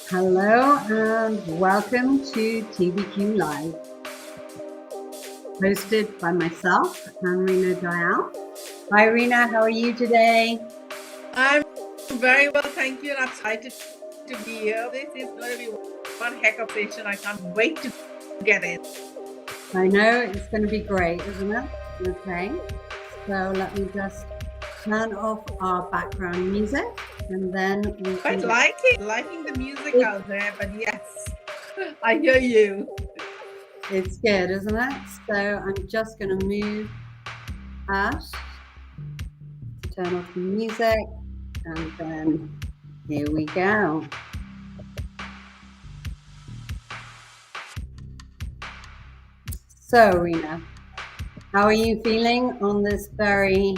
Hello and welcome to TBQ Live, hosted by myself and Rena Dial. Hi Rena, how are you today? I'm very well, thank you, and I'm excited to be here. This is going to be one heck of a session. I can't wait to get in. I know it's going to be great, isn't it? Okay, so let me just turn off our background music and then we Quite can liking the music out there, but yes, I hear you. It's good, isn't it? So I'm just going to move us, turn off the music, and then here we go. So, Rena, how are you feeling on this very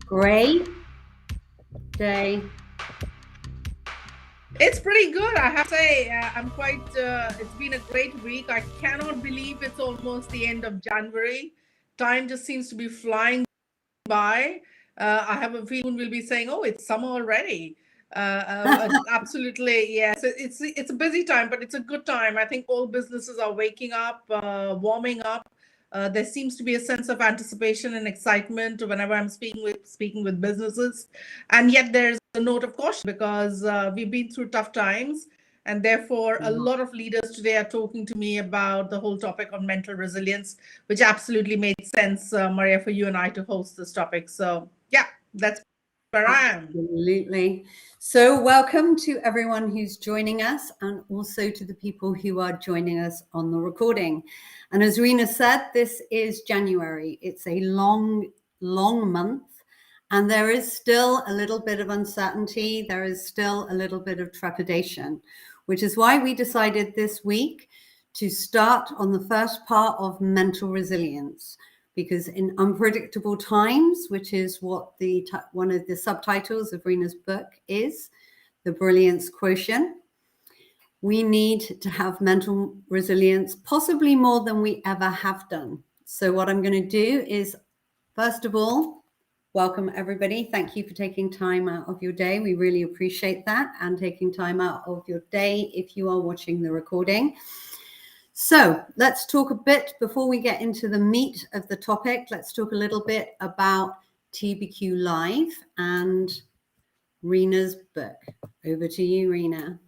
great day? It's pretty good, I have to say. I'm quite, it's been a great week. I cannot believe it's almost the end of January. Time just seems to be flying by. I have a feeling we'll be saying, oh, it's summer already. Absolutely, yes. It's a busy time, but it's a good time. I think all businesses are waking up, warming up. There seems to be a sense of anticipation and excitement whenever I'm speaking with businesses, and yet there's a note of caution because we've been through tough times, and therefore a lot of leaders today are talking to me about the whole topic on mental resilience, which absolutely made sense, Maria, for you and I to host this topic. So yeah, that's where I am. Absolutely. So welcome to everyone who's joining us and also to the people who are joining us on the recording. And as Rena said, this is January. It's a long month and there is still a little bit of uncertainty. There is still a little bit of trepidation, which is why we decided this week to start on the first part of mental resilience. Because in unpredictable times, which is what one of the subtitles of Rena's book is, The Brilliance Quotient, we need to have mental resilience, possibly more than we ever have done. So what I'm going to do is, first of all, welcome everybody. Thank you for taking time out of your day. We really appreciate that, and taking time out of your day if you are watching the recording. So let's talk a bit, before we get into the meat of the topic, let's talk a little bit about TBQ Live and Rena's book. Over to you, Rena.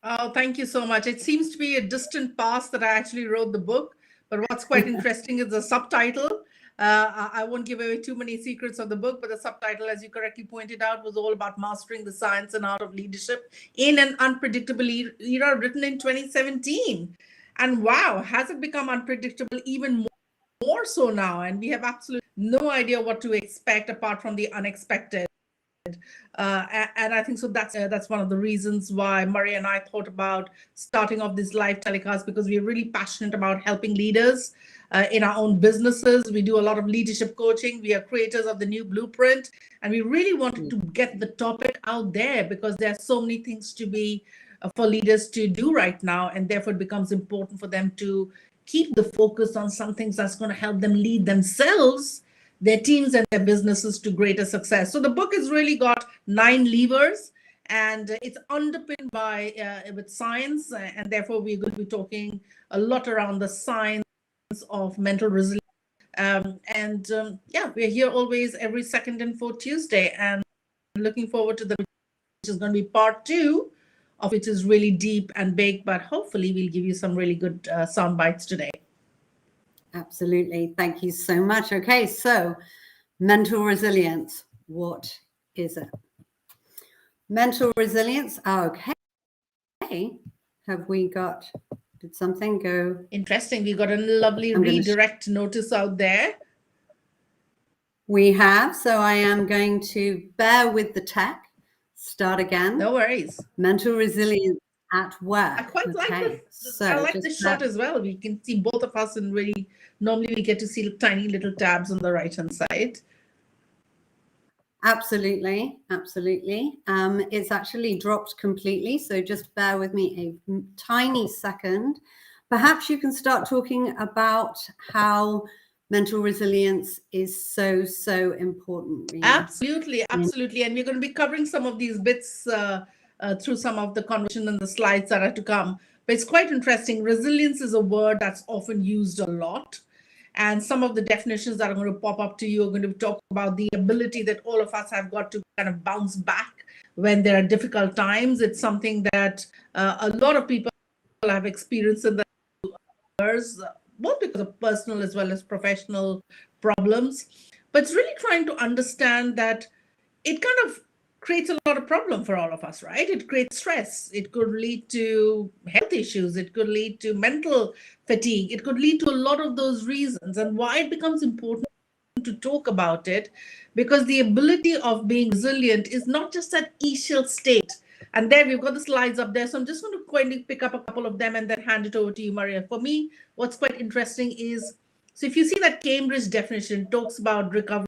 Oh, thank you so much. It seems to be a distant past that I actually wrote the book, but what's quite interesting is the subtitle. I won't give away too many secrets of the book, but the subtitle, as you correctly pointed out, was all about mastering the science and art of leadership in an unpredictable era, written in 2017. And wow, has it become unpredictable even more so now? And we have absolutely no idea what to expect apart from the unexpected. And I think so that's one of the reasons why Murray and I thought about starting off this live telecast, because we're really passionate about helping leaders in our own businesses. We do a lot of leadership coaching. We are creators of the new blueprint, and we really wanted to get the topic out there because there are so many things to be for leaders to do right now, and therefore it becomes important for them to keep the focus on some things that's going to help them lead themselves, their teams, and their businesses to greater success. So the book has really got 9 levers, and it's underpinned by with science, and therefore we're going to be talking a lot around the science of mental resilience. Yeah, we're here always every second and fourth Tuesday, and looking forward to which is going to be part 2 of which is really deep and big, but hopefully we'll give you some really good sound bites today. Absolutely. Thank you so much. Okay, so mental resilience, what is it? Mental resilience, okay. Have we got, did something go? Interesting. We got a lovely redirect notice out there. We have, so I am going to bear with the tech. Start again. No worries. Mental resilience at work. I quite like this. So I like this shot as well. We can see both of us, and really, normally we get to see tiny little tabs on the right-hand side. Absolutely. It's actually dropped completely, so just bear with me a tiny second. Perhaps you can start talking about how mental resilience is so important. Absolutely. And we're going to be covering some of these bits through some of the conversation and the slides that are to come. But it's quite interesting. Resilience is a word that's often used a lot. And some of the definitions that are going to pop up to you are going to talk about the ability that all of us have got to kind of bounce back when there are difficult times. It's something that a lot of people have experienced in the years, both because of personal as well as professional problems. But it's really trying to understand that it kind of creates a lot of problem for all of us, right? It creates stress. It could lead to health issues. It could lead to mental fatigue. It could lead to a lot of those reasons. And why it becomes important to talk about it, because the ability of being resilient is not just that initial state. And there we've got the slides up there. So I'm just going to quickly pick up a couple of them and then hand it over to you, Maria. For me, what's quite interesting is, so if you see that Cambridge definition talks about recovering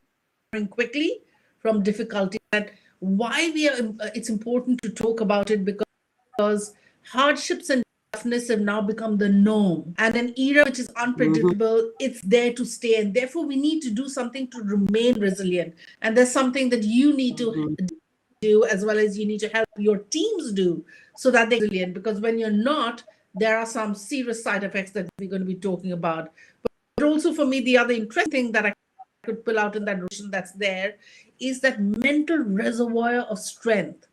quickly from difficulty, that why it's important to talk about it, because hardships and toughness have now become the norm, and an era which is unpredictable, it's there to stay, and therefore we need to do something to remain resilient. And there's something that you need to do, as well as you need to help your teams do, so that they're resilient, because when you're not, there are some serious side effects that we're going to be talking about. But also for me, the other interesting thing that I could pull out in that notion that's there is that mental reservoir of strength.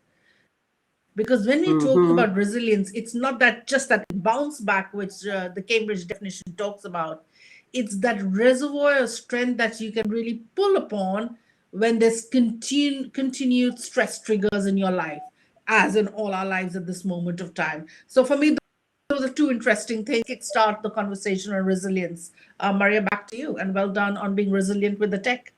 Because when we talk about resilience, it's not that just that bounce back, which the Cambridge definition talks about. It's that reservoir of strength that you can really pull upon when there's continued stress triggers in your life, as in all our lives at this moment of time. So for me, those are two interesting things. Kickstart the conversation on resilience. Maria, back to you, and well done on being resilient with the tech.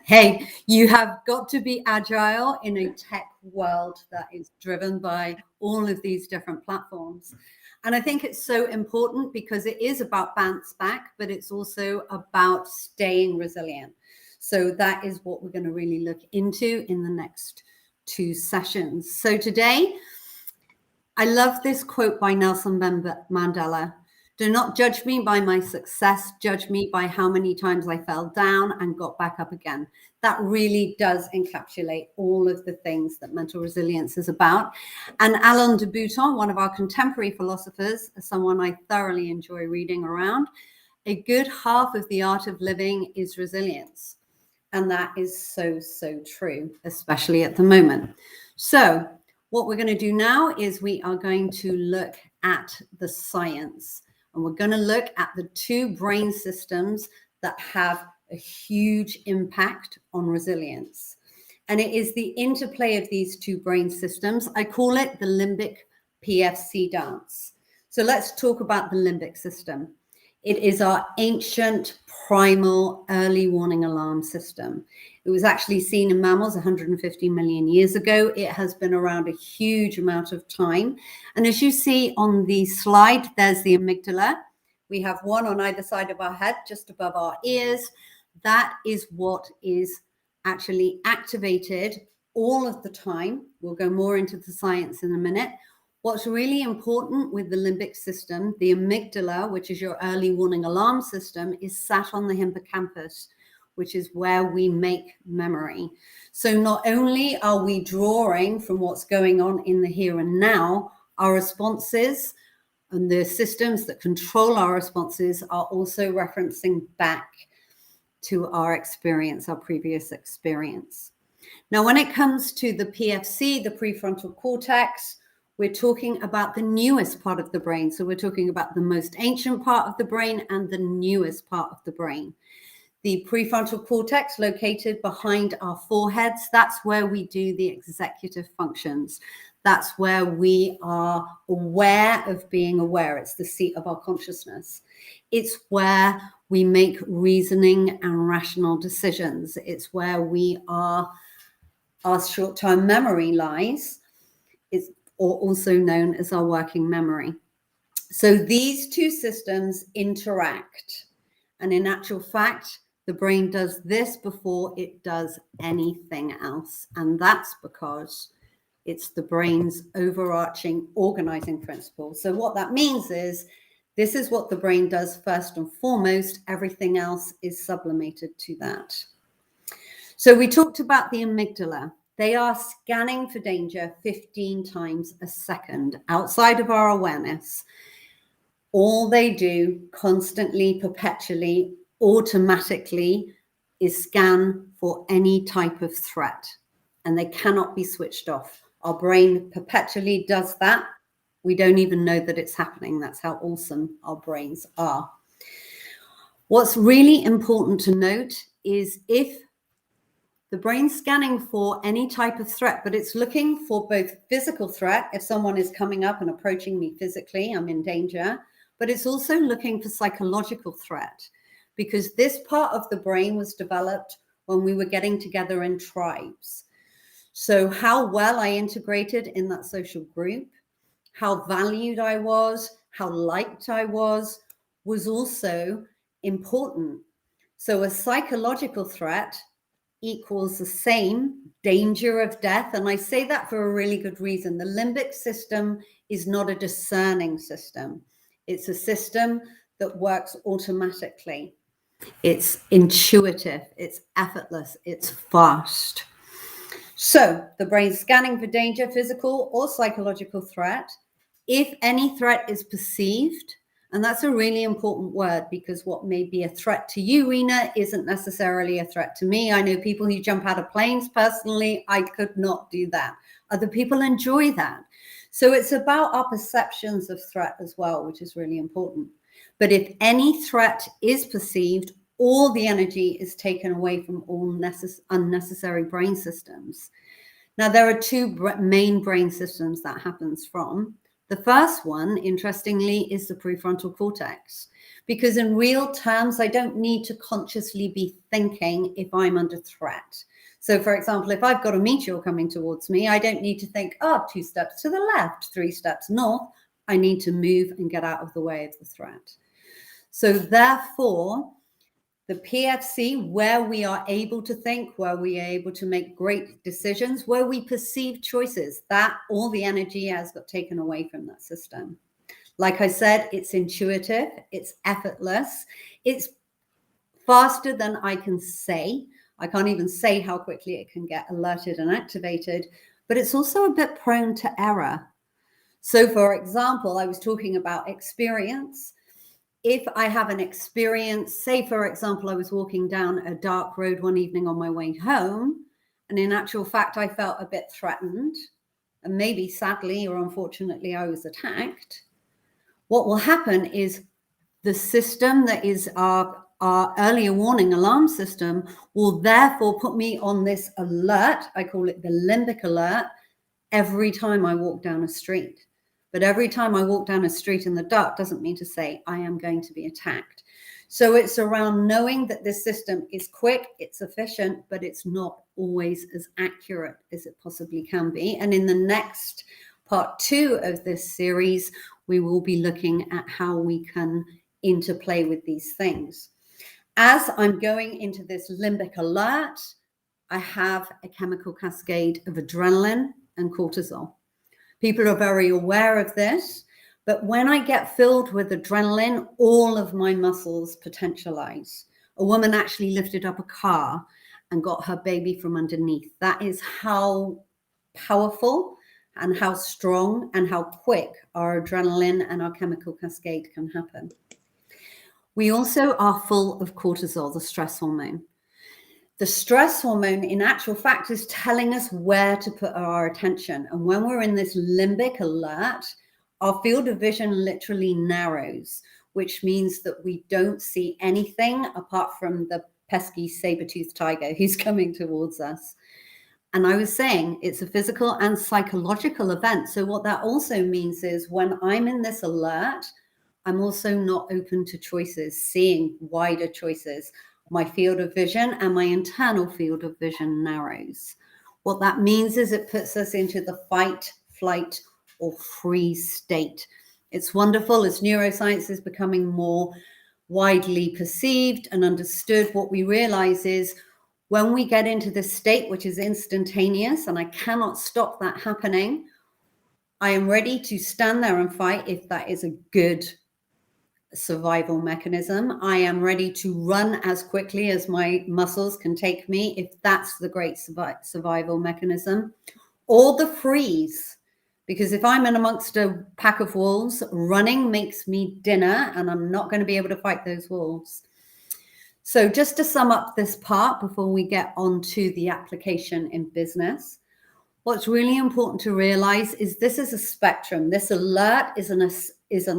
Hey, you have got to be agile in a tech world that is driven by all of these different platforms. And I think it's so important because it is about bounce back, but it's also about staying resilient. So that is what we're going to really look into in the next 2 sessions. So today, I love this quote by Nelson Mandela. Do not judge me by my success, judge me by how many times I fell down and got back up again. That really does encapsulate all of the things that mental resilience is about. And Alain de Botton, one of our contemporary philosophers, someone I thoroughly enjoy reading around, a good half of the art of living is resilience. And that is so, so true, especially at the moment. So what we're going to do now is we are going to look at the science. And we're going to look at the 2 brain systems that have a huge impact on resilience. And it is the interplay of these 2 brain systems. I call it the limbic PFC dance. So let's talk about the limbic system. It is our ancient, primal, early warning alarm system. It was actually seen in mammals 150 million years ago. It has been around a huge amount of time. And as you see on the slide, there's the amygdala. We have one on either side of our head, just above our ears. That is what is actually activated all of the time. We'll go more into the science in a minute. What's really important with the limbic system, the amygdala, which is your early warning alarm system, is sat on the hippocampus, which is where we make memory. So not only are we drawing from what's going on in the here and now, our responses and the systems that control our responses are also referencing back to our experience, our previous experience. Now, when it comes to the PFC, the prefrontal cortex, we're talking about the newest part of the brain. So we're talking about the most ancient part of the brain and the newest part of the brain. The prefrontal cortex, located behind our foreheads, that's where we do the executive functions. That's where we are aware of being aware. It's the seat of our consciousness. It's where we make reasoning and rational decisions. It's where our short-term memory lies. It's also known as our working memory. So these 2 systems interact. And in actual fact, the brain does this before it does anything else. And that's because it's the brain's overarching organizing principle. So what that means is this is what the brain does first and foremost. Everything else is sublimated to that. So we talked about the amygdala. They are scanning for danger 15 times a second outside of our awareness. All they do constantly, perpetually, automatically is scan for any type of threat, and they cannot be switched off. Our brain perpetually does that. We don't even know that it's happening. That's how awesome our brains are. What's really important to note is if the brain's scanning for any type of threat, but it's looking for both physical threat. If someone is coming up and approaching me physically, I'm in danger, but it's also looking for psychological threat, because this part of the brain was developed when we were getting together in tribes. So how well I integrated in that social group, how valued I was, how liked I was also important. So a psychological threat equals the same danger of death. And I say that for a really good reason. The limbic system is not a discerning system. It's a system that works automatically. It's intuitive, it's effortless, it's fast. So the brain's scanning for danger, physical or psychological threat. If any threat is perceived, and that's a really important word, because what may be a threat to you, Rena, isn't necessarily a threat to me. I know people who jump out of planes. Personally, I could not do that. Other people enjoy that. So it's about our perceptions of threat as well, which is really important. But if any threat is perceived, all the energy is taken away from all unnecessary brain systems. Now, there are two main brain systems that happens from. The first one, interestingly, is the prefrontal cortex, because in real terms, I don't need to consciously be thinking if I'm under threat. So, for example, if I've got a meteor coming towards me, I don't need to think, 2 steps to the left, 3 steps north. I need to move and get out of the way of the threat. So therefore, the PFC, where we are able to think, where we are able to make great decisions, where we perceive choices, that all the energy has got taken away from that system. Like I said, it's intuitive, it's effortless, it's faster than I can say. I can't even say how quickly it can get alerted and activated, but it's also a bit prone to error. So for example, I was talking about experience. If I have an experience, say, for example, I was walking down a dark road one evening on my way home, and in actual fact, I felt a bit threatened, and maybe sadly or unfortunately, I was attacked. What will happen is the system that is our earlier warning alarm system will therefore put me on this alert. I call it the limbic alert every time I walk down a street. But every time I walk down a street in the dark doesn't mean to say I am going to be attacked. So it's around knowing that this system is quick, it's efficient, but it's not always as accurate as it possibly can be. And in the next part 2 of this series, we will be looking at how we can interplay with these things. As I'm going into this limbic alert, I have a chemical cascade of adrenaline and cortisol. People are very aware of this, but when I get filled with adrenaline, all of my muscles potentialize. A woman actually lifted up a car and got her baby from underneath. That is how powerful and how strong and how quick our adrenaline and our chemical cascade can happen. We also are full of cortisol, the stress hormone. The stress hormone, in actual fact, is telling us where to put our attention. And when we're in this limbic alert, our field of vision literally narrows, which means that we don't see anything apart from the pesky saber-toothed tiger who's coming towards us. And I was saying it's a physical and psychological event. So what that also means is when I'm in this alert, I'm also not open to choices, seeing wider choices. My field of vision and my internal field of vision narrows. What that means is it puts us into the fight, flight, or freeze state. It's wonderful as neuroscience is becoming more widely perceived and understood. What we realize is when we get into this state, which is instantaneous, and I cannot stop that happening, I am ready to stand there and fight if that is a good survival mechanism. I am ready to run as quickly as my muscles can take me, if that's the great survival mechanism, or the freeze. Because if I'm in amongst a pack of wolves, running makes me dinner and I'm not going to be able to fight those wolves. So just to sum up this part before we get on to the application in business, what's really important to realize is this is a spectrum. This alert is on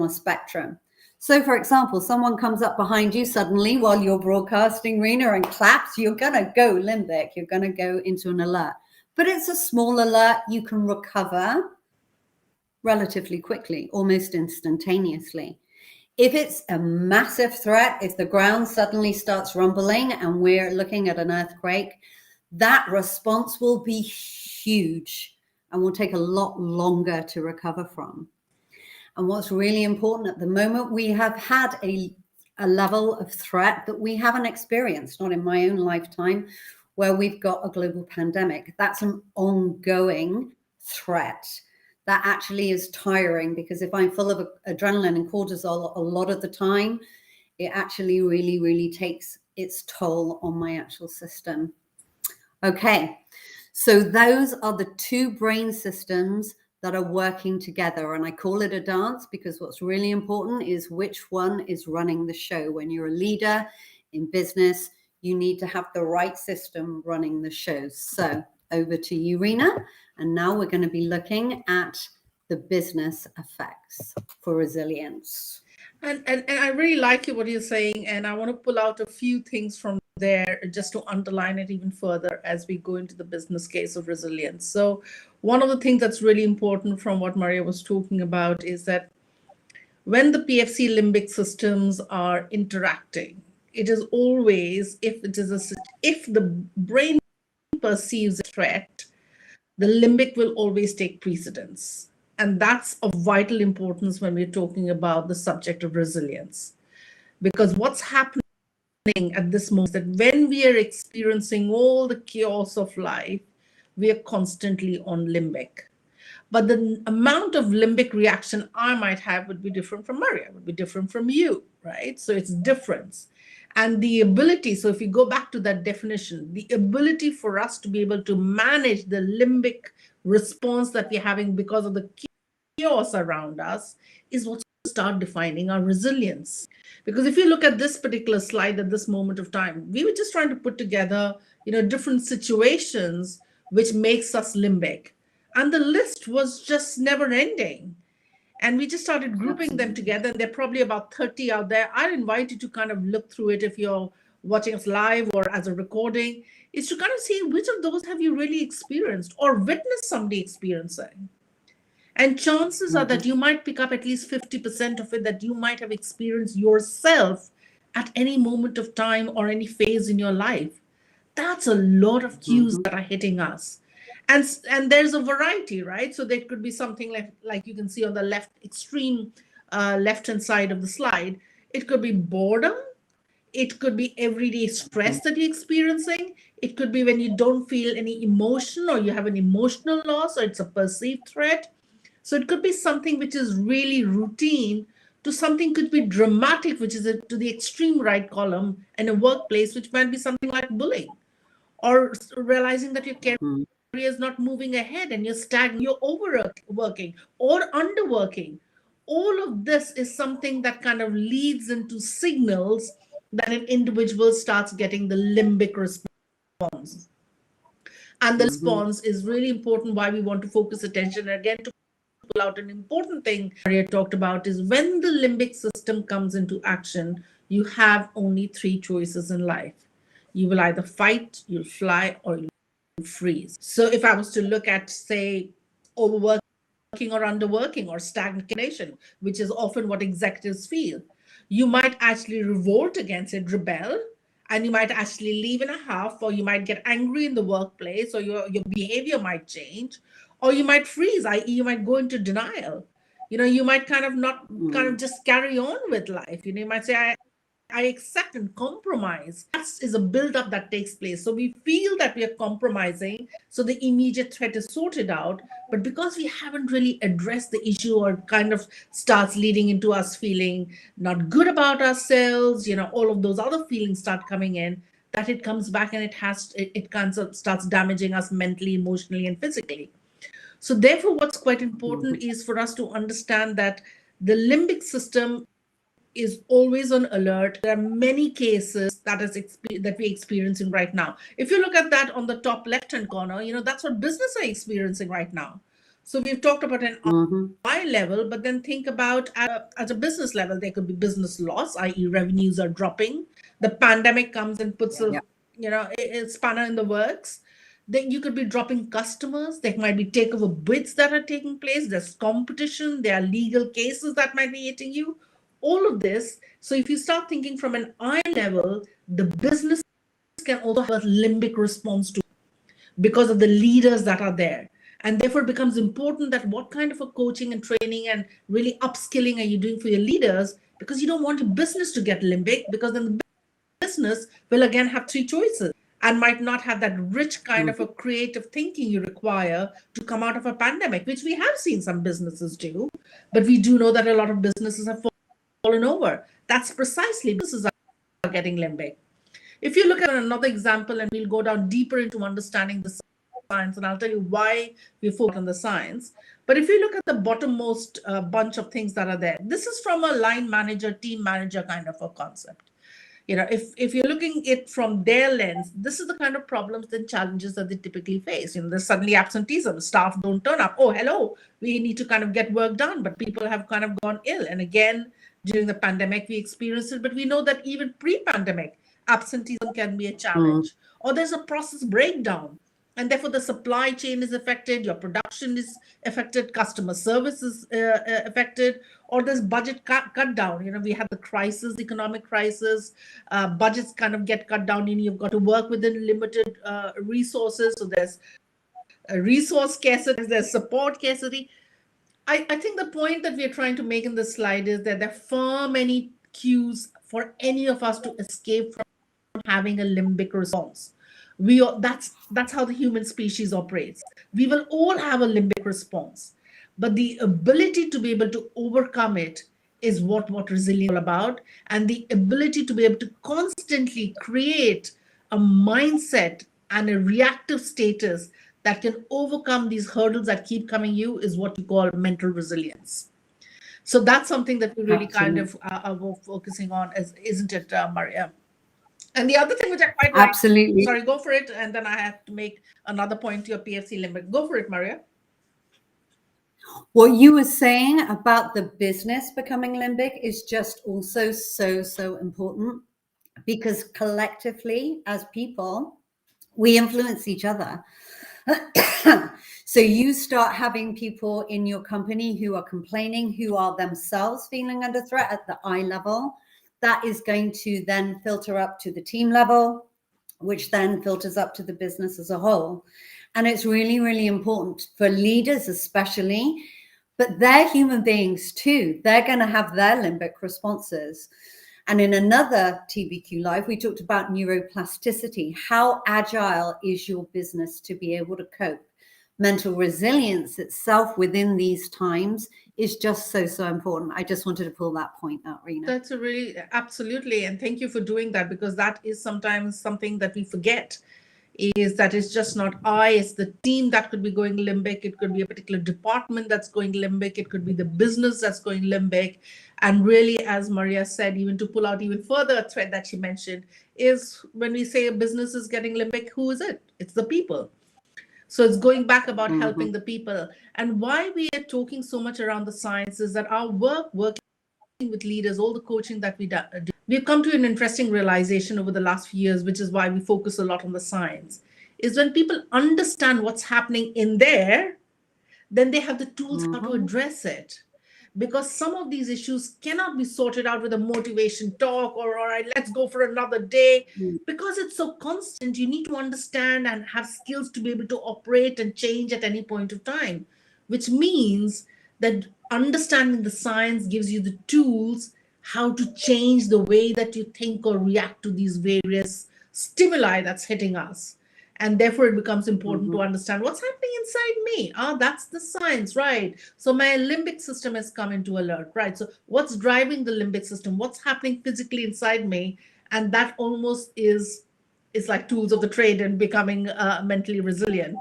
a spectrum. So for example, someone comes up behind you suddenly while you're broadcasting, Rena, and claps, you're going to go limbic. You're going to go into an alert. But it's a small alert. You can recover relatively quickly, almost instantaneously. If it's a massive threat, if the ground suddenly starts rumbling and we're looking at an earthquake, that response will be huge and will take a lot longer to recover from. And what's really important at the moment, we have had a level of threat that we haven't experienced, not in my own lifetime, where we've got a global pandemic. That's an ongoing threat. That actually is tiring, because if I'm full of adrenaline and cortisol a lot of the time, it actually really, really takes its toll on my actual system. Okay, so those are the two brain systems that are working together. And I call it a dance because what's really important is which one is running the show. When you're a leader in business, you need to have the right system running the show. So over to you, Rena. And now we're going to be looking at the business effects for resilience. And I really like what you're saying, and I want to pull out a few things from there just to underline it even further as we go into the business case of resilience. So one of the things that's really important from what Maria was talking about is that when the PFC limbic systems are interacting, it is always, if the brain perceives a threat, the limbic will always take precedence. And that's of vital importance when we're talking about the subject of resilience. Because what's happening at this moment is that when we are experiencing all the chaos of life, we are constantly on limbic. But the amount of limbic reaction I might have would be different from Maria, would be different from you, right? So it's difference. And the ability, so if you go back to that definition, the ability for us to be able to manage the limbic response that we're having because of the chaos around us is what's going to start defining our resilience. Because if you look at this particular slide at this moment of time, we were just trying to put together, different situations which makes us limbic. And the list was just never ending. And we just started grouping them together. And there are probably about 30 out there. I'd invite you to kind of look through it if you're watching us live or as a recording, is to kind of see which of those have you really experienced or witnessed somebody experiencing. And chances are that you might pick up at least 50% of it that you might have experienced yourself at any moment of time or any phase in your life. That's a lot of cues that are hitting us. And there's a variety, right? So there could be something like you can see on the left extreme left-hand side of the slide. It could be boredom. It could be everyday stress that you're experiencing. It could be when you don't feel any emotion or you have an emotional loss or it's a perceived threat. So it could be something which is really routine to something could be dramatic, which is to the extreme right column in a workplace, which might be something like bullying or realizing that your career is not moving ahead and you're stagnant, you're overworking or underworking. All of this is something that kind of leads into signals that an individual starts getting the limbic response. And the response is really important, why we want to focus attention. And again, to pull out an important thing Maria talked about is when the limbic system comes into action, you have only three choices in life. You will either fight, you'll fly, or you'll freeze. So if I was to look at, say, overworking or underworking or stagnation, which is often what executives feel, you might actually revolt against it, rebel, and you might actually leave in a huff, or you might get angry in the workplace, or your behavior might change, or you might freeze, i.e. you might go into denial. You might kind of not kind of just carry on with life. You might say, I accept and compromise. That is a build-up that takes place. So we feel that we are compromising, so the immediate threat is sorted out. But because we haven't really addressed the issue, or kind of starts leading into us feeling not good about ourselves, all of those other feelings start coming in, that it comes back and it kind of starts damaging us mentally, emotionally, and physically. So therefore, what's quite important is for us to understand that the limbic system is always on alert. There are many cases that we're experiencing right now. If you look at that on the top left-hand corner, that's what business are experiencing right now. So we've talked about an eye level, but then think about at a business level, there could be business loss, i.e. revenues are dropping. The pandemic comes and puts a spanner in the works. Then you could be dropping customers. There might be takeover bids that are taking place. There's competition. There are legal cases that might be hitting you. All of this. So if you start thinking from an eye level, the business can also have a limbic response to, because of the leaders that are there. And therefore, it becomes important that what kind of a coaching and training and really upskilling are you doing for your leaders, because you don't want your business to get limbic, because then the business will again have three choices and might not have that rich kind of a creative thinking you require to come out of a pandemic, which we have seen some businesses do. But we do know that a lot of businesses have fallen over. That's precisely businesses are getting limbic. If you look at another example, and we'll go down deeper into understanding the science, and I'll tell you why we focus on the science. But if you look at the bottommost bunch of things that are there, this is from a line manager, team manager kind of a concept. If you're looking it from their lens, this is the kind of problems and challenges that they typically face. There's suddenly absenteeism, staff don't turn up. Oh, hello, we need to kind of get work done, but people have kind of gone ill. And again, during the pandemic, we experienced it, but we know that even pre-pandemic, absenteeism can be a challenge. Or there's a process breakdown, and therefore the supply chain is affected, your production is affected, customer service is affected, or there's budget cut down. We had the crisis, economic crisis, budgets kind of get cut down, and you've got to work within limited resources. So there's a resource scarcity, there's support scarcity. I think the point that we're trying to make in this slide is that there are far many cues for any of us to escape from having a limbic response. That's how the human species operates. We will all have a limbic response, but the ability to be able to overcome it is what resilience is all about, and the ability to be able to constantly create a mindset and a reactive status that can overcome these hurdles that keep coming you is what you call mental resilience. So that's something that we really kind of are focusing on, isn't it, Maria? And the other thing which I quite like, absolutely. Sorry, go for it. And then I have to make another point to your PFC limit. Go for it, Maria. What you were saying about the business becoming limbic is just also so important, because collectively as people, we influence each other. So you start having people in your company who are complaining, who are themselves feeling under threat at the eye level. That is going to then filter up to the team level, which then filters up to the business as a whole. And it's really, really important for leaders, especially, but they're human beings too. They're going to have their limbic responses. And in another TBQ Live, we talked about neuroplasticity. How agile is your business to be able to cope? Mental resilience itself within these times is just so important. I just wanted to pull that point out, Reena. That's absolutely. And thank you for doing that, because that is sometimes something that we forget, is that it's just not it's the team that could be going limbic. It could be a particular department that's going limbic. It could be the business that's going limbic. And really, as Maria said, even to pull out even further a thread that she mentioned, is when we say a business is getting limbic, who is it? It's the people. So it's going back about helping the people. And why we are talking so much around the science is that our working with leaders, all the coaching that we do, we've come to an interesting realization over the last few years, which is why we focus a lot on the science, is when people understand what's happening in there, then they have the tools how to address it. Because some of these issues cannot be sorted out with a motivation talk or all right, let's go for another day. Because it's so constant, you need to understand and have skills to be able to operate and change at any point of time, which means that understanding the science gives you the tools how to change the way that you think or react to these various stimuli that's hitting us. And therefore, it becomes important to understand what's happening inside me. Ah, that's the science, right? So my limbic system has come into alert, right? So what's driving the limbic system? What's happening physically inside me? And that almost is like tools of the trade and becoming mentally resilient.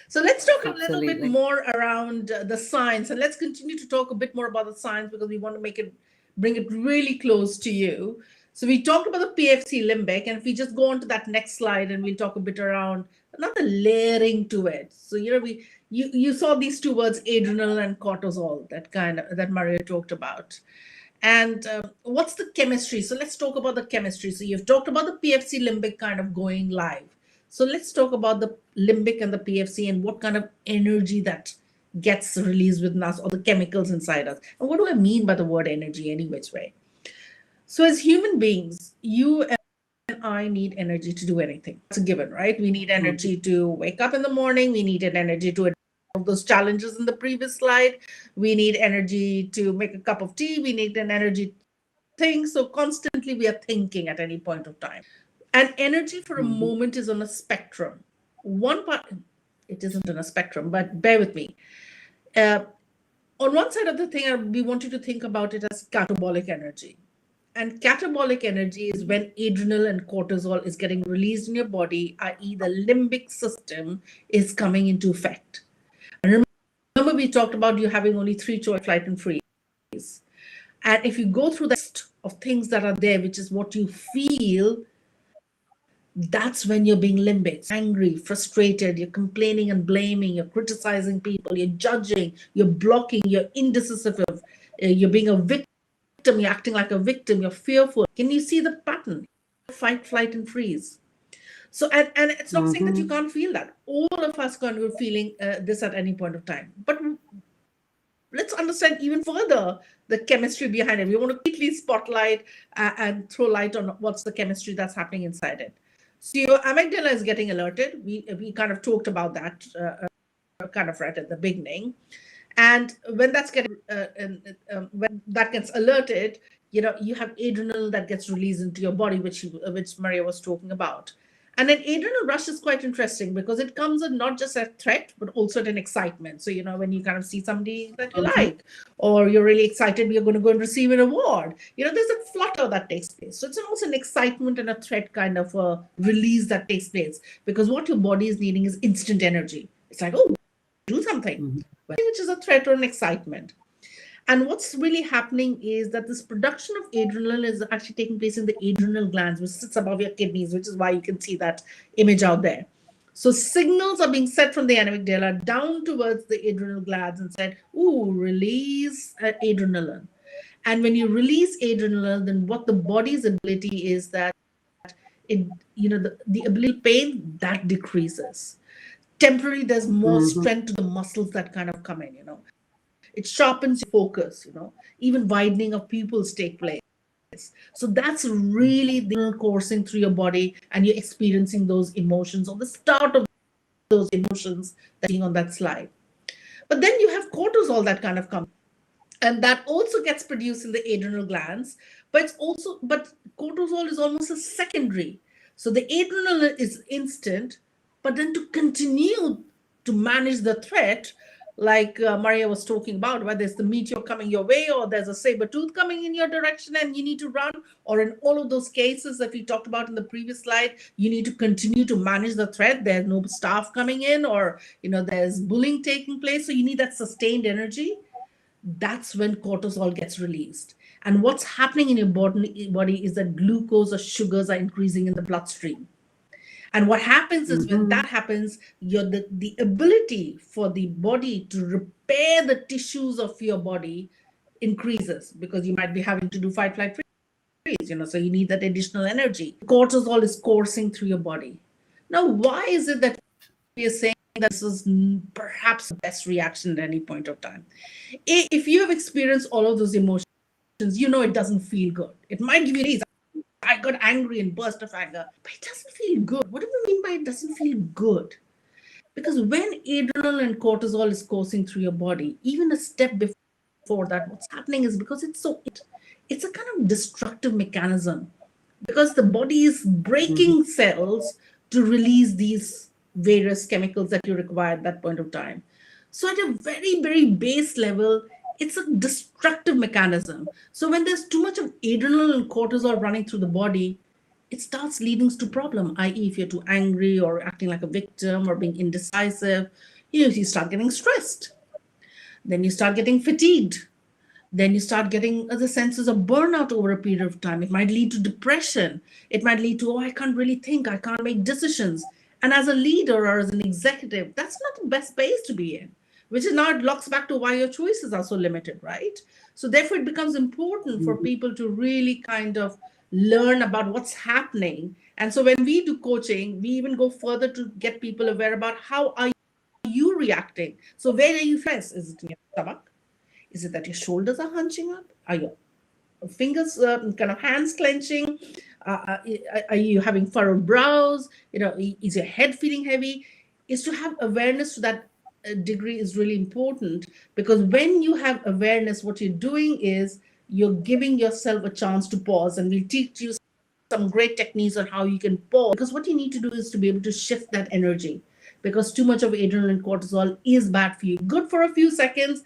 So let's talk a little bit Absolutely. more around the science, and let's continue to talk a bit more about the science because we want to bring it really close to you. So we talked about the PFC limbic, and if we just go on to that next slide, and we'll talk a bit around another layering to it. So you saw these two words, adrenal and cortisol, that Maria talked about. And what's the chemistry? So let's talk about the chemistry. So you've talked about the PFC limbic kind of going live. So let's talk about the limbic and the PFC and what kind of energy that gets released within us or the chemicals inside us. And what do I mean by the word energy, any which way? So as human beings, you and I need energy to do anything. It's a given, right? We need energy to wake up in the morning. We need an energy to address those challenges in the previous slide. We need energy to make a cup of tea. We need an energy to think. So constantly we are thinking at any point of time. And energy for a moment is on a spectrum. One part, it isn't on a spectrum, but bear with me. On one side of the thing, we want you to think about it as catabolic energy. And catabolic energy is when adrenal and cortisol is getting released in your body, i.e., the limbic system is coming into effect. And remember, we talked about you having only three choice, flight, and freeze. And if you go through the list of things that are there, which is what you feel, that's when you're being limbic, angry, frustrated, you're complaining and blaming, you're criticizing people, you're judging, you're blocking, you're indecisive, you're being a victim, you're acting like a victim, you're fearful. Can you see the pattern? Fight, flight, and freeze. So, and it's not saying that you can't feel that. All of us can be feeling this at any point of time. But let's understand even further the chemistry behind it. We want to quickly spotlight and throw light on what's the chemistry that's happening inside it. So your amygdala is getting alerted. We kind of talked about that kind of right at the beginning. And when that's getting when that gets alerted, you have adrenal that gets released into your body, which Maria was talking about. And an adrenal rush is quite interesting because it comes in not just a threat, but also at an excitement. So, when you kind of see somebody that you like, or you're really excited, you're going to go and receive an award, there's a flutter that takes place. So it's almost an excitement and a threat kind of a release that takes place because what your body is needing is instant energy. It's like, oh, do something, which is a threat or an excitement. And what's really happening is that this production of adrenal is actually taking place in the adrenal glands, which sits above your kidneys, which is why you can see that image out there. So signals are being sent from the amygdala down towards the adrenal glands and said, ooh, release adrenaline. And when you release adrenaline, then what the body's ability is that the ability pain that decreases. Temporarily, there's more strength to the muscles that kind of come in, It sharpens your focus, even widening of pupils take place. So that's really the coursing through your body and you're experiencing those emotions or the start of those emotions that are on that slide. But then you have cortisol that kind of comes. And that also gets produced in the adrenal glands, but cortisol is almost a secondary. So the adrenal is instant, but then to continue to manage the threat, like Maria was talking about, whether it's the meteor coming your way or there's a saber tooth coming in your direction and you need to run, or in all of those cases that we talked about in the previous slide, you need to continue to manage the threat. There's no staff coming in or, there's bullying taking place. So you need that sustained energy. That's when cortisol gets released. And what's happening in your body is that glucose or sugars are increasing in the bloodstream. And what happens is when that happens, the ability for the body to repair the tissues of your body increases because you might be having to do fight, flight, freeze, so you need that additional energy. Cortisol is coursing through your body. Now, why is it that we are saying that this is perhaps the best reaction at any point of time? If you have experienced all of those emotions, it doesn't feel good. It might give you reason. I got angry and burst of anger, but it doesn't feel good. What do we mean by it doesn't feel good? Because when adrenal and cortisol is coursing through your body, even a step before that, what's happening is because it's so it's a kind of destructive mechanism because the body is breaking cells to release these various chemicals that you require at that point of time. So, at a very, very base level, it's a destructive mechanism. So, when there's too much of adrenal and cortisol running through the body, it starts leading to problem, i.e., if you're too angry or acting like a victim or being indecisive, you start getting stressed. Then you start getting fatigued. Then you start getting other senses of burnout over a period of time. It might lead to depression. It might lead to, oh, I can't really think, I can't make decisions. And as a leader or as an executive, that's not the best space to be in, which is now it locks back to why your choices are so limited, right? So therefore, it becomes important for people to really kind of learn about what's happening. And so when we do coaching, we even go further to get people aware about how are you reacting. So where are you stressed? Is it in your stomach? Is it that your shoulders are hunching up? Are your fingers kind of hands clenching? Are you having furrowed brows? Is your head feeling heavy? Is to have awareness to that degree is really important, because when you have awareness, what you're doing is you're giving yourself a chance to pause, and we'll teach you some great techniques on how you can pause, because what you need to do is to be able to shift that energy, because too much of adrenaline and cortisol is bad for you. Good for a few seconds,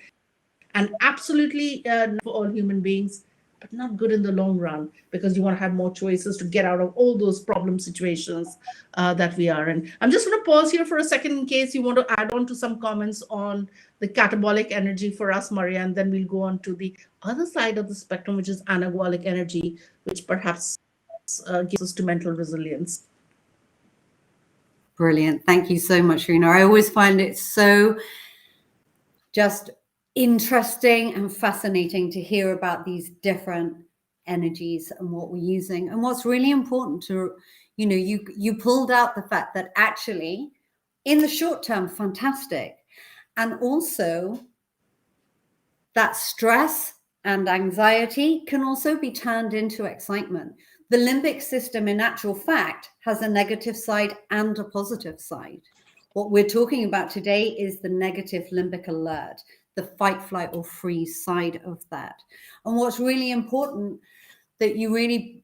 and absolutely for all human beings, but not good in the long run, because you want to have more choices to get out of all those problem situations that we are in. I'm just going to pause here for a second in case you want to add on to some comments on the catabolic energy for us, Maria, and then we'll go on to the other side of the spectrum, which is anabolic energy, which perhaps gives us to mental resilience. Brilliant. Thank you so much, Rena. I always find it so just interesting and fascinating to hear about these different energies and what we're using. And what's really important to, you pulled out the fact that actually in the short term, fantastic. And also that stress and anxiety can also be turned into excitement. The limbic system, in actual fact, has a negative side and a positive side. What we're talking about today is the negative limbic alert, the fight, flight, or freeze side of that. And what's really important that you really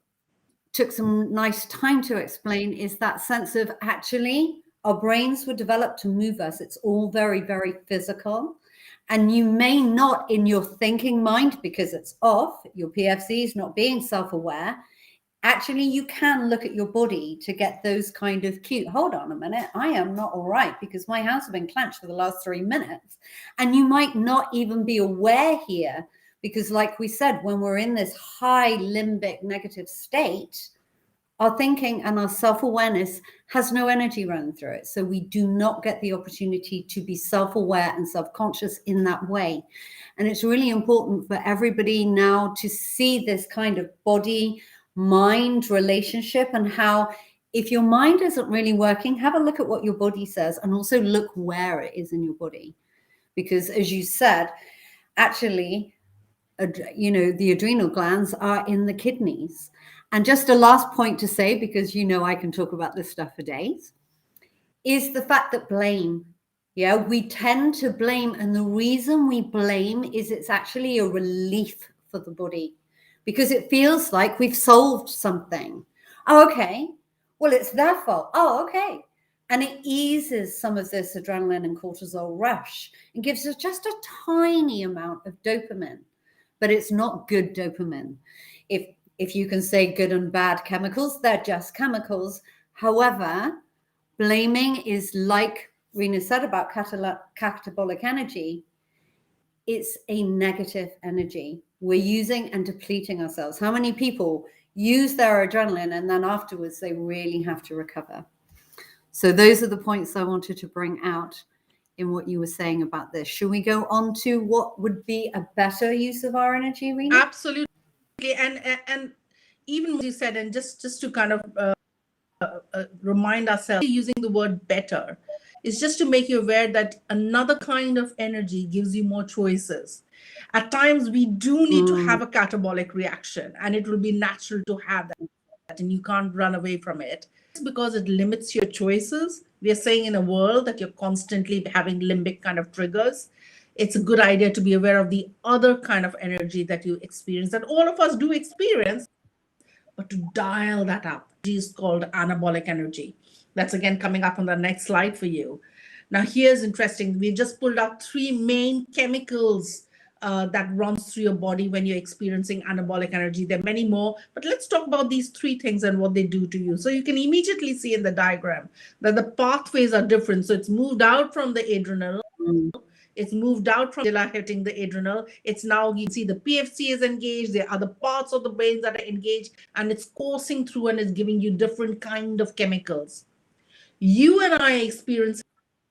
took some nice time to explain is that sense of actually our brains were developed to move us. It's all very, very physical. And you may not, in your thinking mind, because it's off, your PFC is not being self-aware, actually you can look at your body to get those kind of cue. Hold on a minute, I am not all right because my hands have been clenched for the last 3 minutes. And you might not even be aware here, because like we said, when we're in this high limbic negative state, our thinking and our self-awareness has no energy running through it. So we do not get the opportunity to be self-aware and self-conscious in that way. And it's really important for everybody now to see this kind of body-mind relationship, and how if your mind isn't really working, have a look at what your body says, and also look where it is in your body. Because as you said, actually, the adrenal glands are in the kidneys. And just a last point to say, because I can talk about this stuff for days, is the fact that blame. Yeah, we tend to blame. And the reason we blame is it's actually a relief for the body, because it feels like we've solved something. Oh, okay. Well, it's their fault. Oh, okay. And it eases some of this adrenaline and cortisol rush and gives us just a tiny amount of dopamine. But it's not good dopamine. If you can say good and bad chemicals, they're just chemicals. However, blaming is, like Rena said about catabolic energy, it's a negative energy. We're using and depleting ourselves. How many people use their adrenaline and then afterwards they really have to recover? So those are the points I wanted to bring out in what you were saying about this. Should we go on to what would be a better use of our energy, Rena? Absolutely. And even as you said, and just to kind of remind ourselves, using the word better is just to make you aware that another kind of energy gives you more choices. At times we do need to have a catabolic reaction, and it will be natural to have that, and you can't run away from it. It's because it limits your choices. We are saying in a world that you're constantly having limbic kind of triggers. it's a good idea to be aware of the other kind of energy that you experience, that all of us do experience, but to dial that up. Is called anabolic energy. That's again coming up on the next slide for you. Now, here's interesting. We just pulled out three main chemicals that runs through your body when you're experiencing anabolic energy. There are many more, but let's talk about these three things and what they do to you. So you can immediately see in the diagram that the pathways are different. So it's moved out from the adrenal. It's moved out from the hitting the adrenal. It's now, you see the PFC is engaged. There are other parts of the brain that are engaged, and it's coursing through and it's giving you different kind of chemicals. You and I experience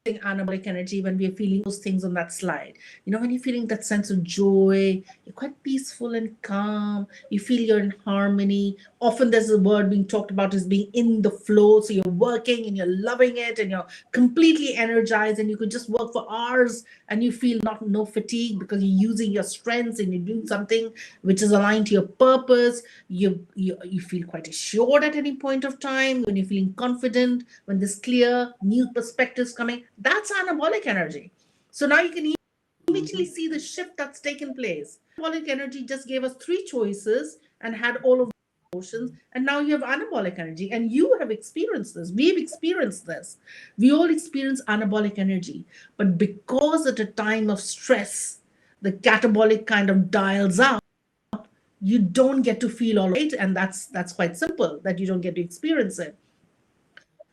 anabolic energy when we're feeling those things on that slide. You know, when you're feeling that sense of joy, you're quite peaceful and calm, you feel you're in harmony. Often there's a word being talked about as being in the flow. So you're working and you're loving it and you're completely energized, and you could just work for hours and you feel no fatigue because you're using your strengths and you're doing something which is aligned to your purpose. You feel quite assured at any point of time, when you're feeling confident, when there's clear new perspectives coming. That's anabolic energy. So now you can immediately see the shift that's taken place. Anabolic energy just gave us three choices and had all of the emotions, and now you have anabolic energy, and you have experienced this. We've experienced this. We all experience anabolic energy, but because at a time of stress, the catabolic kind of dials out, you don't get to feel all right, and that's quite simple, that you don't get to experience it.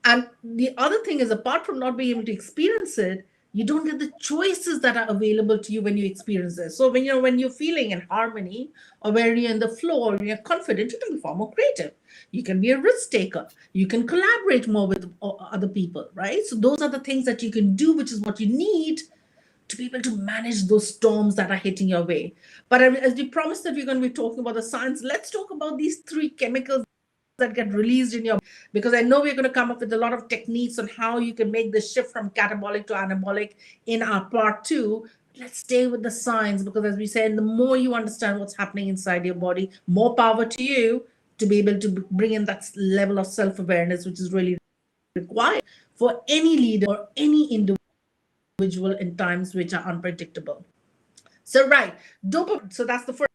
And the other thing is, apart from not being able to experience it, you don't get the choices that are available to you when you experience this. So when you're feeling in harmony, or when you're in the flow, or when you're confident, you can be far more creative. You can be a risk taker. You can collaborate more with other people, right? So those are the things that you can do, which is what you need to be able to manage those storms that are hitting your way. But as we promised that we're going to be talking about the science, let's talk about these three chemicals that get released in your, because I know we're going to come up with a lot of techniques on how you can make the shift from catabolic to anabolic in our part 2. Let's stay with the science, because as we said, the more you understand what's happening inside your body, more power to you to be able to bring in that level of self-awareness, which is really required for any leader or any individual in times which are unpredictable. So right, dopamine. So that's the first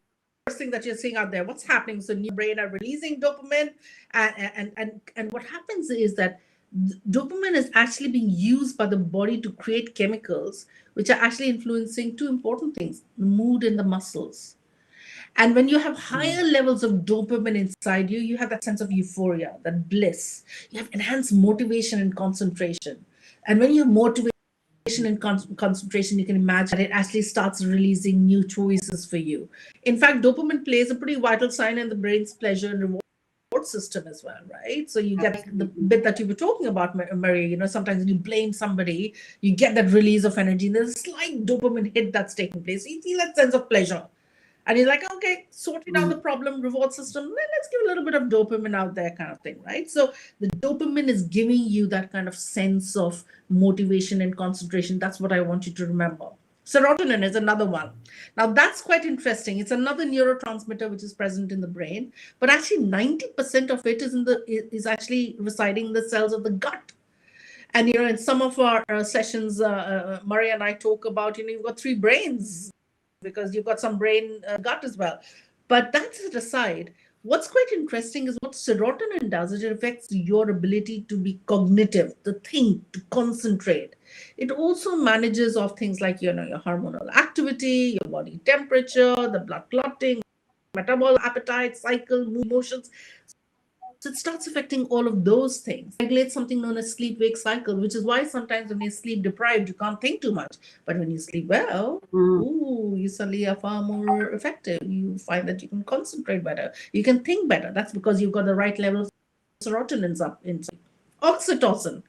thing that you're seeing out there. What's happening? So your brain are releasing dopamine, and what happens is that dopamine is actually being used by the body to create chemicals which are actually influencing two important things: the mood and the muscles. And when you have higher levels of dopamine inside you, you have that sense of euphoria, that bliss. You have enhanced motivation and concentration. And when you have motivation and concentration, you can imagine it actually starts releasing new choices for you. In fact, dopamine plays a pretty vital sign in the brain's pleasure and reward system as well, right? So you get the bit that you were talking about, Maria. You know, sometimes when you blame somebody, you get that release of energy, and there's a slight dopamine hit that's taking place. You feel that sense of pleasure. And you're like, okay, sorting out the problem, reward system, then let's give a little bit of dopamine out there, kind of thing, right? So the dopamine is giving you that kind of sense of motivation and concentration. That's what I want you to remember. Serotonin is another one. Now that's quite interesting. It's another neurotransmitter which is present in the brain, but actually 90% of it is actually residing in the cells of the gut. And you know, in some of our sessions, Maria and I talk about, you know, you've got three brains, because you've got some brain gut as well. But that's it aside. What's quite interesting is what serotonin does is it affects your ability to be cognitive, to think, to concentrate. It also manages of things like, you know, your hormonal activity, your body temperature, the blood clotting, metabolic appetite, cycle, mood, emotions. So it starts affecting all of those things. It regulates something known as sleep-wake cycle, which is why sometimes when you're sleep deprived, you can't think too much. But when you sleep well, you suddenly are far more effective. You find that you can concentrate better. You can think better. That's because you've got the right level of serotonin up inside. Oxytocin.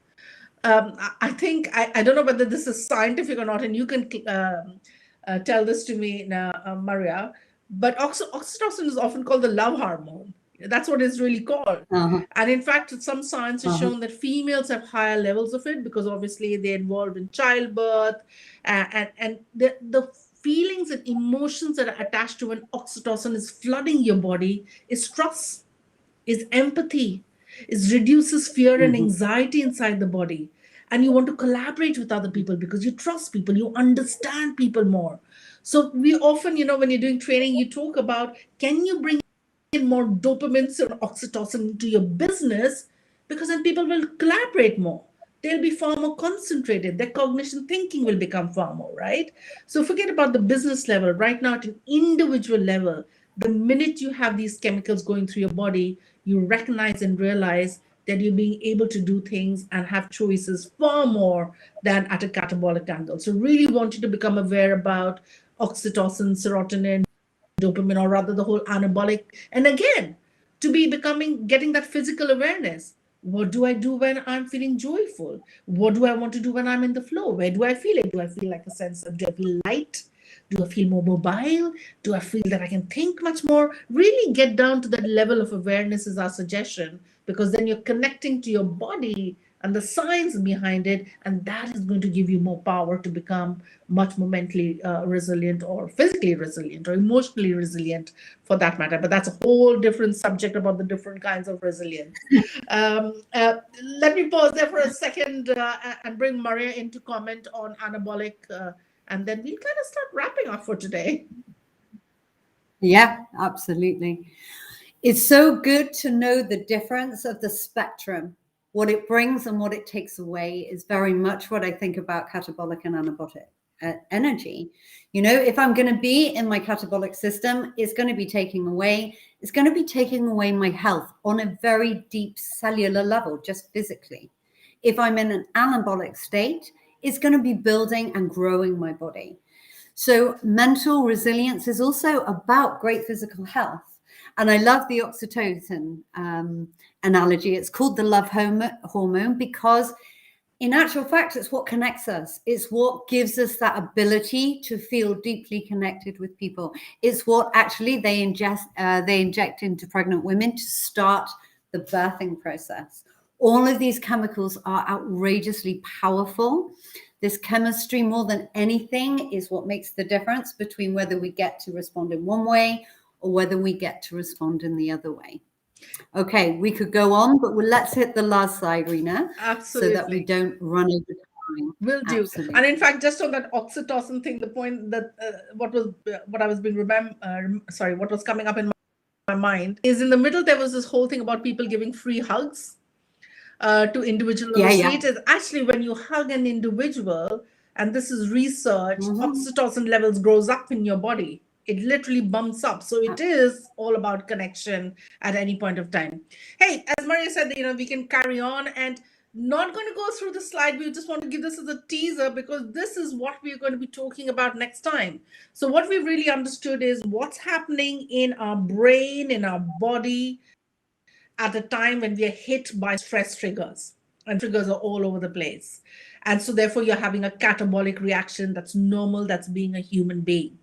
I think, I don't know whether this is scientific or not, and you can tell this to me now, Maria, but oxytocin is often called the love hormone. That's what it's really called. And in fact, some science has shown that females have higher levels of it because obviously they're involved in childbirth, and the feelings and emotions that are attached to when oxytocin is flooding your body is trust, is empathy, it reduces fear and anxiety inside the body. and you want to collaborate with other people because you trust people, you understand people more. So we often, when you're doing training, you talk about, can you bring in more dopamine and oxytocin into your business, because then people will collaborate more. They'll be far more concentrated. Their cognition thinking will become far more, right? So forget about the business level. Right now, at an individual level, the minute you have these chemicals going through your body, you recognize and realize that you're being able to do things and have choices far more than at a catabolic angle. So really want you to become aware about oxytocin, serotonin, dopamine, or rather the whole anabolic. And again, to be getting that physical awareness. What do I do when I'm feeling joyful? What do I want to do when I'm in the flow? Where do I feel it? Do I feel like a sense of, do I feel light? Do I feel more mobile? Do I feel that I can think much more? Really get down to that level of awareness is our suggestion, because then you're connecting to your body and the science behind it, and that is going to give you more power to become much more mentally resilient, or physically resilient, or emotionally resilient for that matter. But that's a whole different subject about the different kinds of resilience. Let me pause there for a second and bring Maria in to comment on anabolic, and then we'll kind of start wrapping up for today. Yeah, absolutely. It's so good to know the difference of the spectrum. What it brings and what it takes away is very much what I think about catabolic and anabolic energy. If I'm going to be in my catabolic system, it's going to be taking away my health on a very deep cellular level, just physically. If I'm in an anabolic state, it's going to be building and growing my body. So mental resilience is also about great physical health. And I love the oxytocin analogy. It's called the love hormone because in actual fact, it's what connects us. It's what gives us that ability to feel deeply connected with people. It's what actually they inject into pregnant women to start the birthing process. All of these chemicals are outrageously powerful. This chemistry, more than anything, is what makes the difference between whether we get to respond in one way or whether we get to respond in the other way. Okay, we could go on, but let's hit the last slide, Rena, Absolutely. so that we don't run over time. Will do. Absolutely. And in fact, just on that oxytocin thing, the point that what was coming up in my mind is, in the middle there was this whole thing about people giving free hugs to individuals on the street. Is actually when you hug an individual, and this is research, oxytocin levels grows up in your body. It literally bumps up. So it is all about connection at any point of time. Hey, as Maria said, we can carry on, and not going to go through the slide. We just want to give this as a teaser because this is what we're going to be talking about next time. So what we've really understood is what's happening in our brain, in our body, at a time when we are hit by stress triggers, and triggers are all over the place. And so therefore you're having a catabolic reaction. That's normal. That's being a human being.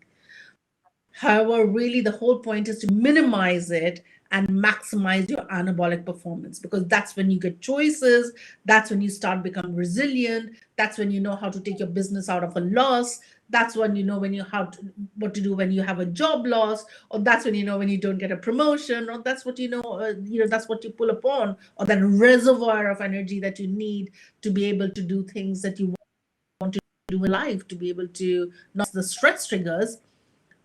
However, really the whole point is to minimize it and maximize your anabolic performance, because that's when you get choices. That's when you start becoming resilient. That's when you know how to take your business out of a loss. That's when you know what to do when you have a job loss, or that's when you know when you don't get a promotion, or that's what that's what you pull upon, or that reservoir of energy that you need to be able to do things that you want to do in life, to be able to not the stress triggers,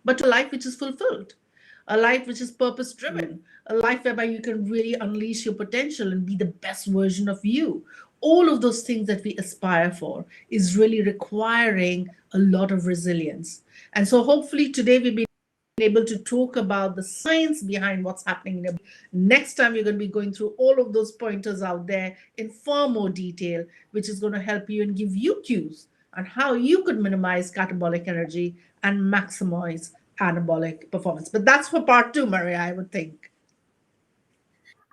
but to a life which is fulfilled, a life which is purpose driven, a life whereby you can really unleash your potential and be the best version of you. All of those things that we aspire for is really requiring a lot of resilience. And so hopefully today we've been able to talk about the science behind what's happening in your body. Next time we're going to be going through all of those pointers out there in far more detail, which is going to help you and give you cues on how you could minimize catabolic energy and maximize anabolic performance. But that's for part 2, Maria, I would think.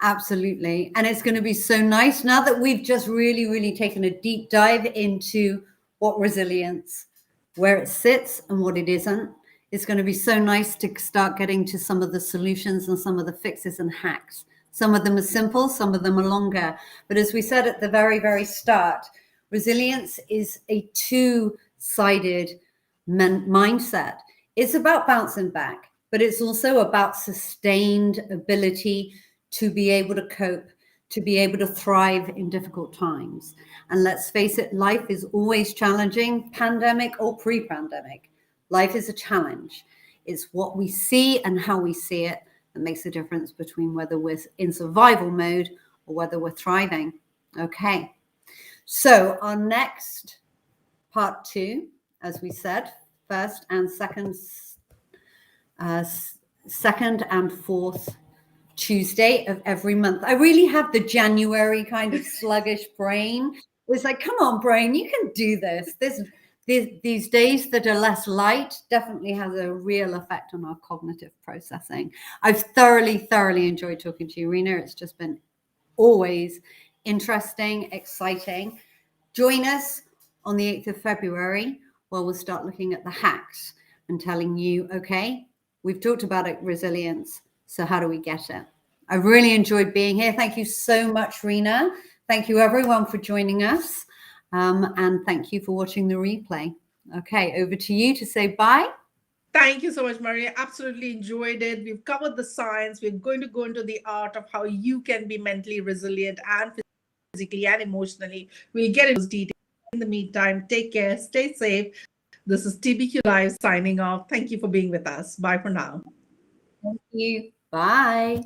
Absolutely. And it's going to be so nice now that we've just really, really taken a deep dive into what resilience, where it sits and what it isn't. It's going to be so nice to start getting to some of the solutions and some of the fixes and hacks. Some of them are simple, some of them are longer. But as we said at the very, very start, resilience is a two-sided mindset. It's about bouncing back, but it's also about sustained ability to be able to cope, to be able to thrive in difficult times. And let's face it, life is always challenging, pandemic or pre-pandemic. Life is a challenge. It's what we see and how we see it that makes a difference between whether we're in survival mode or whether we're thriving. Okay. So our next part 2, as we said, first and second and fourth Tuesday of every month. I really have the January kind of sluggish brain. It's like, come on, brain, you can do this. These days that are less light definitely has a real effect on our cognitive processing. I've thoroughly enjoyed talking to you, Rena. It's just been always interesting, exciting. Join us on the 8th of February, where we'll start looking at the hacks and telling you, okay, we've talked about it, resilience. So how do we get it? I've really enjoyed being here. Thank you so much, Rena. Thank you everyone for joining us. And thank you for watching the replay. Okay, over to you to say bye. Thank you so much, Maria. Absolutely enjoyed it. We've covered the science. We're going to go into the art of how you can be mentally resilient and physically and emotionally. We'll get into those details. In the meantime, take care, stay safe. This is TBQ Live signing off. Thank you for being with us. Bye for now. Thank you. Bye.